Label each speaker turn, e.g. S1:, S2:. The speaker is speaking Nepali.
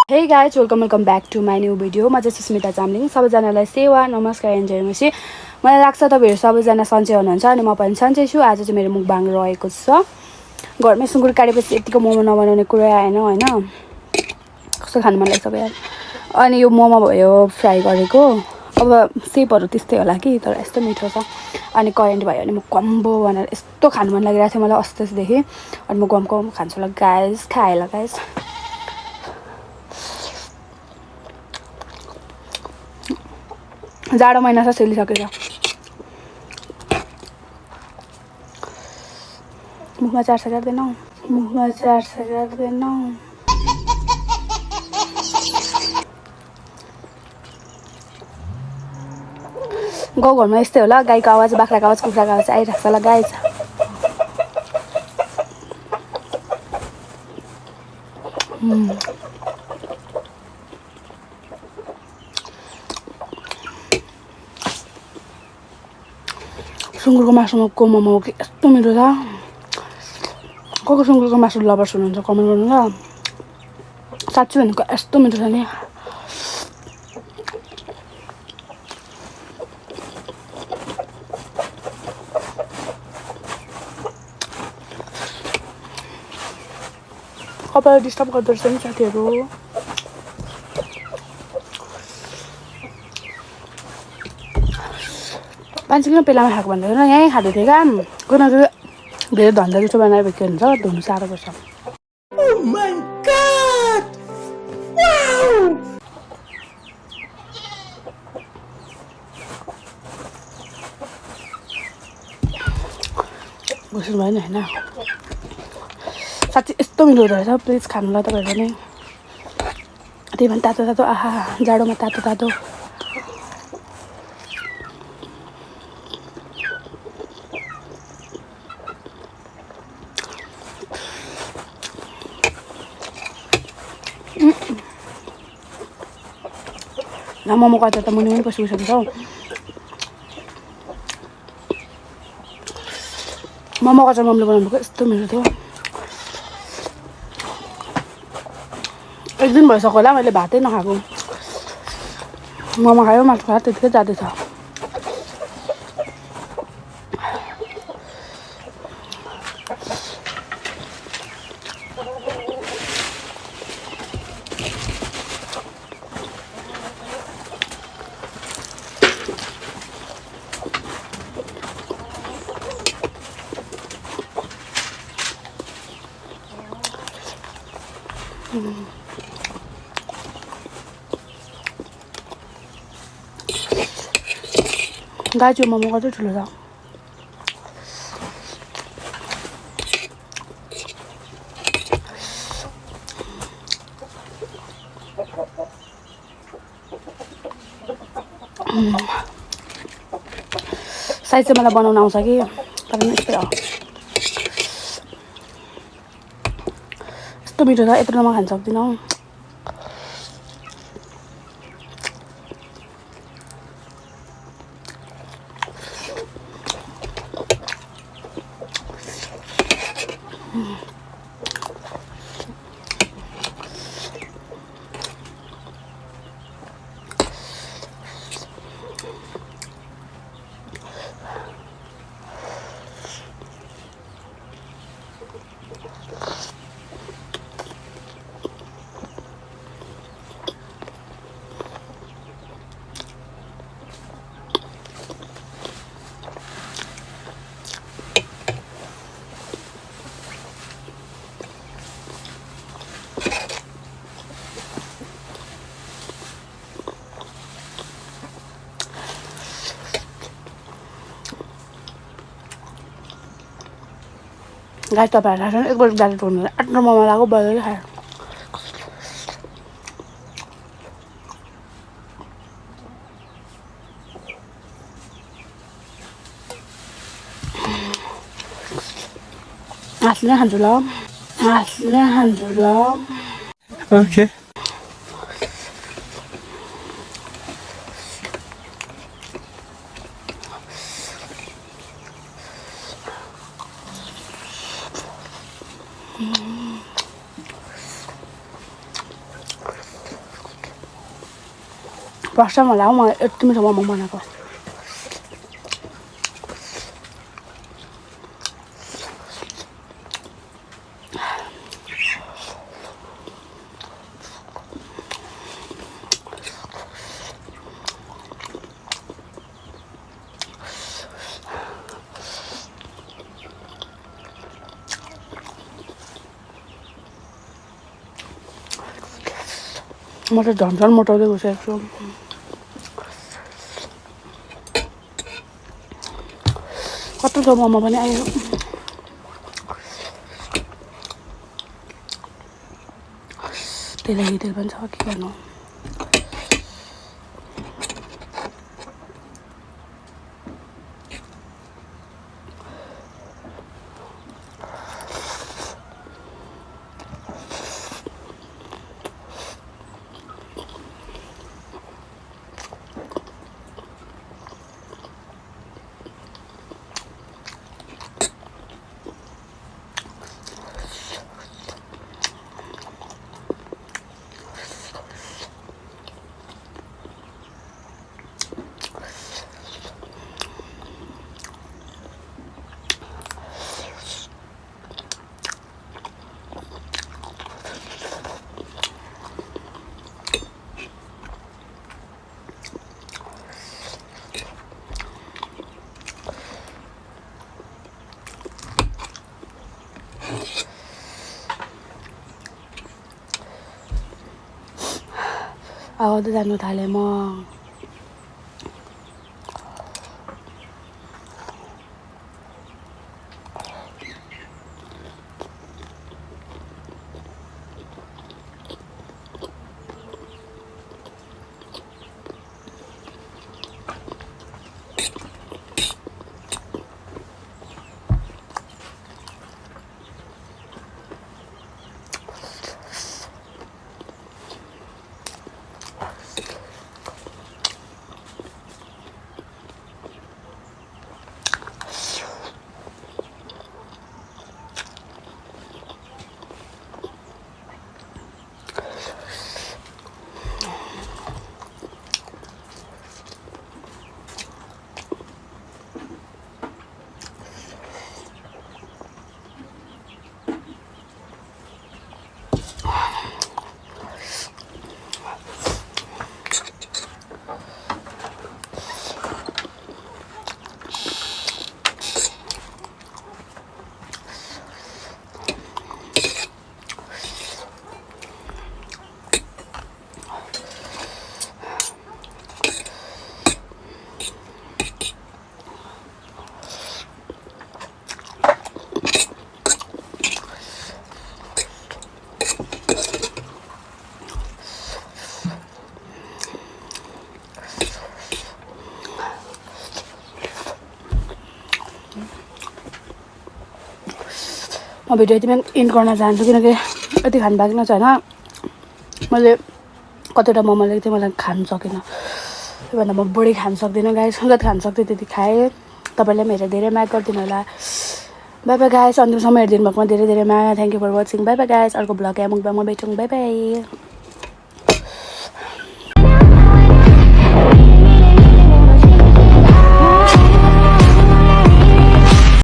S1: Hey guys, welcome back to my new video. म चाहिँ सुस्मिता चामलिङ। सबैजनालाई सेवा नमस्कार एन्ड जय मसी। मलाई लाग्छ तपाईहरु सबैजना सन्चै हुनुहुन्छ अनि म पनि सन्चै छु। आज चाहिँ मेरो मुकबाङ रहेको छ। घरमै सुँगुर काटेपछि यतिको मोमो नबनाउने कुरा आएन हैन। कस्तो खानु मन लाग्छ यार। अनि यो मोमो भयो फ्राई गरेको। अब सेपहरु त्यस्तै होला कि तर यस्तो मिठो छ। अनि करेन्ट भयो भने म कम्बो भनेर यस्तो खानु मन लागिरहेको थियो मलाई अस्तिदेखि। अनि म गमको खान्छु ल गाइस, खाए ल गाइस। जाडो महिना छ सेलिसकेछ। मुखमा चार्छ गर्दैनौ। मुखमा चार्छ गर्दैनौ। गाउँघरमा यस्तै होला गाईको आवाज, बाख्राको आवाज, कुखुराको आवाज आइरहेको छ ल गाइस। सुँगुरको मासुको मोमो यस्तो मिठो छ। को सुँगुरको मासु लभर्स हुनुहुन्छ कमेन्ट गर्नु ल। साँच्चै भनेको यस्तो मिठो छ नि। कपाल डिस्टर्ब गर्दछ नि साथीहरु। मान्छे किन पेलामा खाएको भन्दा होइन यहीँ खाँदै थिएँ काम। किनकि धेरै धन्दा जस्तो बनाएर के हुन्छ धुनु साह्रो पर्छ।
S2: Oh my god! Wow!
S1: बुझ्नु भएन हैन। साँच्चै यस्तो मिठो हुँदो रहेछ। प्लिज खानु ल तपाईहरु पनि। त्यही पनि तातो तातो आहा जाडोमा तातो तातो। मोमोको अचार त मुनि पनि पसिसकेको छ हौ। मोमोको अचार मम्मीले बनाउनुभएको यस्तो मिठो थियो। एक दिन भइसक्यो होला मैले भातै नखाएको। मोमो खायो मासु खायो त्यतिकै जाँदैछ। गाजु मोमो कति ठुलो छ। साइज चाहिँ मलाई बनाउन आउँछ कि तर यस्तै हो। यस्तो मिठो छ यत्रो म खान सक्दिनँ। गाइस तपाईहरुलाई थाहा छ एकपल्ट गाडी टोर्नु आफ्नो मोमो लाग्यो बल्लै खायो। हातले खान्छु ल। हातले खान्छु ल।
S2: Okay.
S1: फर्स्ट टाइम होला हौ म यति मिठो मोमो बनाएको म त झन् मोटाउँदै गइसकेको छु कस्तो छ मोमो पनि आयो तेल पनि छ के गर्नु आउँदै जानु थालेँ म भिडियो यतिमै इन्ड गर्न चाहन्छु किनकि यति खानु बाँकी छ होइन मैले कतिवटा मोमो ल्याएको थिएँ मलाई खानु सकिनँ त्योभन्दा म बढी खानु सक्दिनँ गाइस जति खानु सक्थेँ त्यति खाएँ तपाईँले पनि हेरेर धेरै माया गरिदिनु होला बाई बाई गाइस अन्तिमसम्म हेरिदिनु भएकोमा धेरै धेरै माया thank you for watching bye bye guys अर्को ब्लग या मुकबाङमा भेटौँ बाई बाई